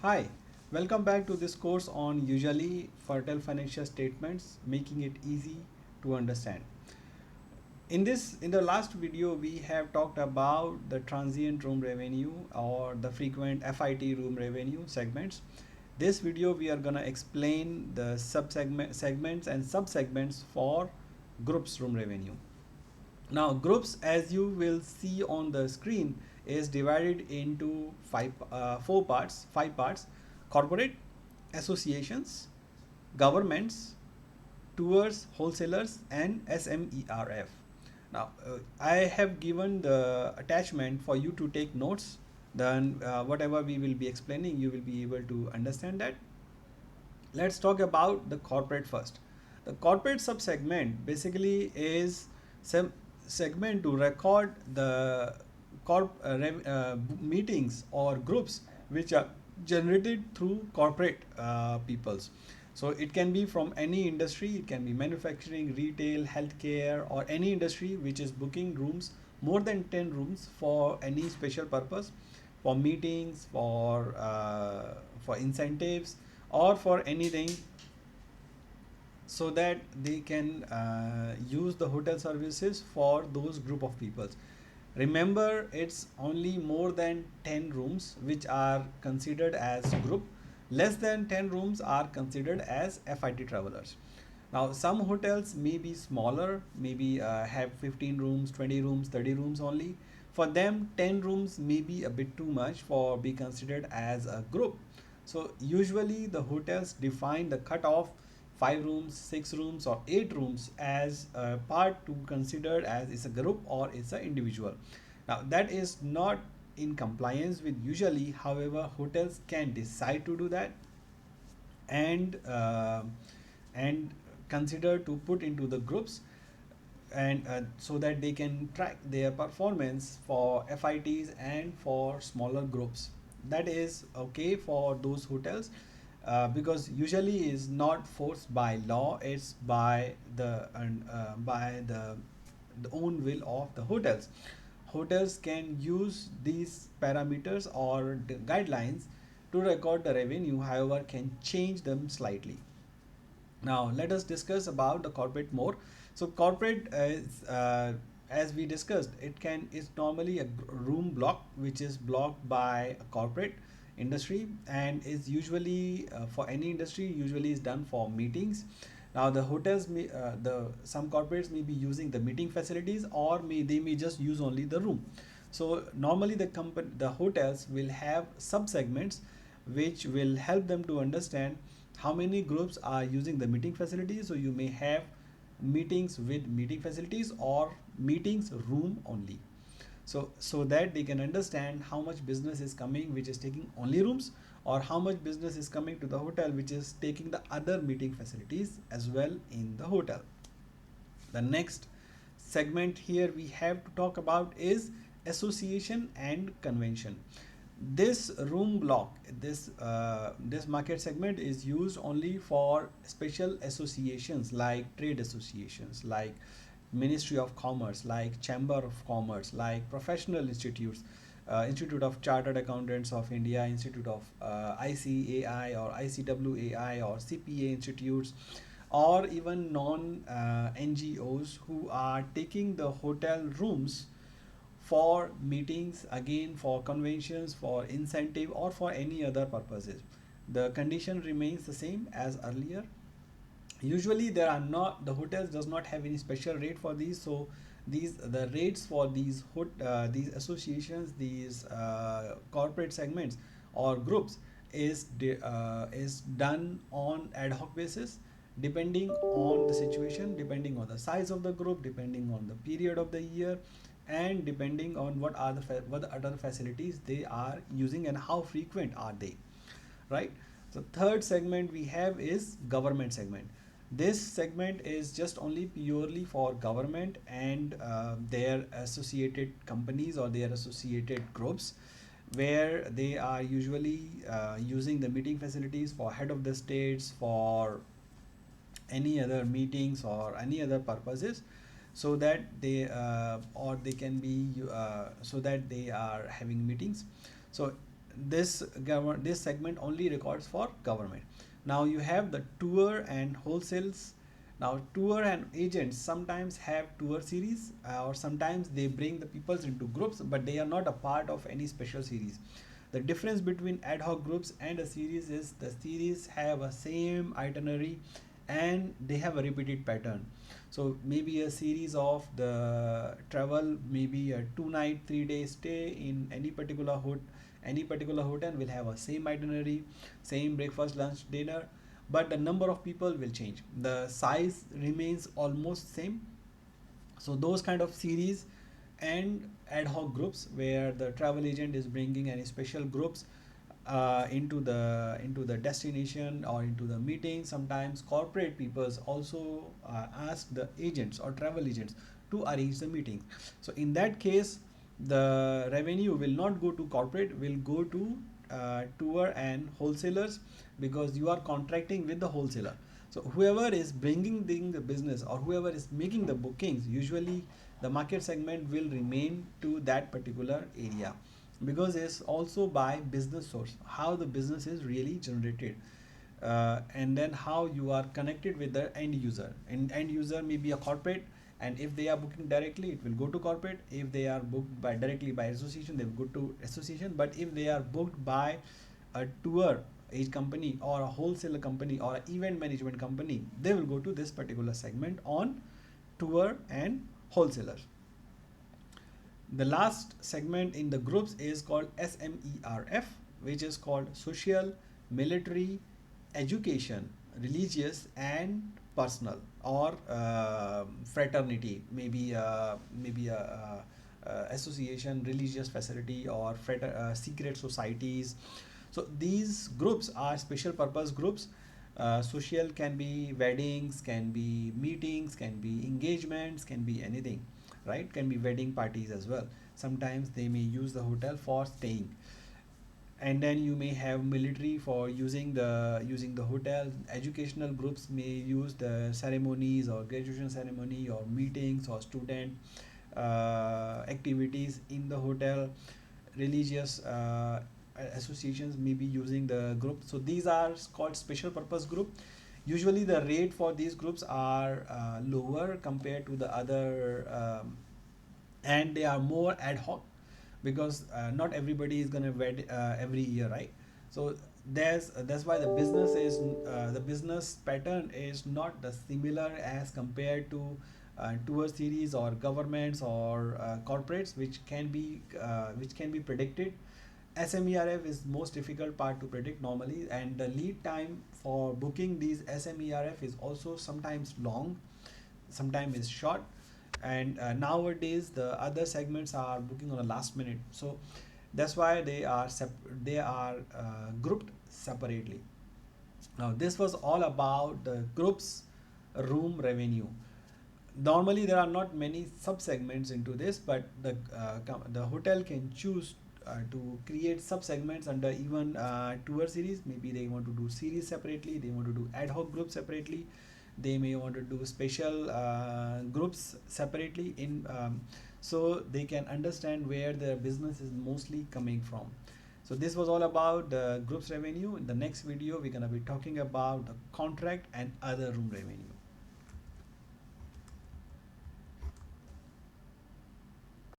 Hi, welcome back to this course on usually fertile financial statements, making it easy to understand. In the last video, we have talked about the transient room revenue or the frequent FIT room revenue segments. This video, we are gonna explain the segments and subsegments for groups room revenue. Now, groups, as you will see on the screen, is divided into five parts: corporate, associations, governments, tours, wholesalers, and SMERF. Now, I have given the attachment for you to take notes. Then, whatever we will be explaining, you will be able to understand that. Let's talk about the corporate first. The corporate subsegment basically is some segment to record the meetings or groups which are generated through corporate peoples. So it can be from any industry, it can be manufacturing, retail, healthcare, or any industry which is booking rooms, more than 10 rooms for any special purpose, for meetings, for incentives, or for anything, so that they can use the hotel services for those group of people. Remember, it's only more than 10 rooms which are considered as group. Less than 10 rooms are considered as FIT travelers. Now, some hotels may be smaller, maybe have 15 rooms, 20 rooms, 30 rooms only. For them, 10 rooms may be a bit too much for be considered as a group. So usually the hotels define the cutoff 5 rooms, 6 rooms, or 8 rooms as a part to consider as is a group or it's an individual. Now that is not in compliance with usually, however, hotels can decide to do that and consider to put into the groups, and so that they can track their performance for FITs and for smaller groups. That is okay for those hotels, because usually is not forced by law, it's by the own will of the hotels. Hotels can use these parameters or the guidelines to record the revenue, however can change them slightly. Now let us discuss about the corporate more. So corporate is, as we discussed, it can is normally a room block which is blocked by a corporate industry, and is usually for any industry usually is done for meetings. Now the hotels may the some corporates may be using the meeting facilities, or they may just use only the room. So normally the hotels will have sub segments which will help them to understand how many groups are using the meeting facilities. So you may have meetings with meeting facilities or meetings room only, so that they can understand how much business is coming which is taking only rooms, or how much business is coming to the hotel which is taking the other meeting facilities as well in the hotel. The next segment here we have to talk about is association and convention. This room block, this market segment is used only for special associations like trade associations, like Ministry of Commerce, like Chamber of Commerce, like professional institutes, Institute of Chartered Accountants of India, Institute of ICAI or ICWAI or CPA institutes, or even non NGOs who are taking the hotel rooms for meetings, again for conventions, for incentive, or for any other purposes. The condition remains the same as earlier. Usually there are not, the hotels does not have any special rate for these. So the rates for these associations, these corporate segments or groups is done on ad hoc basis, depending on the situation, depending on the size of the group, depending on the period of the year, and depending on what the other facilities they are using and how frequent are they, right? So third segment we have is government segment. This segment is just only purely for government and their associated companies or their associated groups, where they are usually using the meeting facilities for head of the states, for any other meetings or any other purposes, so that they or they can be so that they are having meetings. So this segment only records for government. Now you have the tour and wholesales. Now tour and agents sometimes have tour series, or sometimes they bring the peoples into groups, but they are not a part of any special series. The difference between ad hoc groups and a series is the series have a same itinerary and they have a repeated pattern. So maybe a series of the travel, maybe a 2 night 3 day stay in any particular hotel will have a same itinerary, same breakfast, lunch, dinner, but the number of people will change. The size remains almost same. So those kind of series and ad hoc groups where the travel agent is bringing any special groups into the destination or into the meeting. Sometimes corporate peoples also ask the agents or travel agents to arrange the meetings. So in that case, the revenue will not go to corporate, will go to tour and wholesalers, because you are contracting with the wholesaler. So whoever is bringing the business or whoever is making the bookings, usually the market segment will remain to that particular area, because it's also by business source, how the business is really generated, and then how you are connected with the end user. And end user may be a corporate, and if they are booking directly, it will go to corporate. If they are booked by directly by association, they will go to association. But if they are booked by a tour age company or a wholesaler company or an event management company, they will go to this particular segment on tour and wholesalers. The last segment in the groups is called SMERF, which is called social, military, education, religious, and personal, or fraternity, maybe a association, religious facility, or secret societies. So these groups are special purpose groups. Social can be weddings, can be meetings, can be engagements, can be anything, right? Can be wedding parties as well. Sometimes they may use the hotel for staying. And then you may have military for using the hotel. Educational groups may use the ceremonies or graduation ceremony or meetings or student activities in the hotel. Religious associations may be using the group. So these are called special purpose group. Usually the rate for these groups are lower compared to the other, and they are more ad hoc, because not everybody is gonna wed every year, right? So that's why the business pattern is not the similar as compared to tour series or governments or corporates, which can be predicted. SMERF is most difficult part to predict normally, and the lead time for booking these SMERF is also sometimes long, sometimes is short. And nowadays the other segments are booking on the last minute, so that's why they are grouped separately. Now this was all about the groups room revenue. Normally there are not many sub segments into this, but the hotel can choose to create sub segments under even tour series. Maybe they want to do series separately, they want to do ad hoc groups separately, they may want to do special groups separately in so they can understand where their business is mostly coming from. So this was all about the groups revenue. In the next video we're going to be talking about the contract and other room revenue.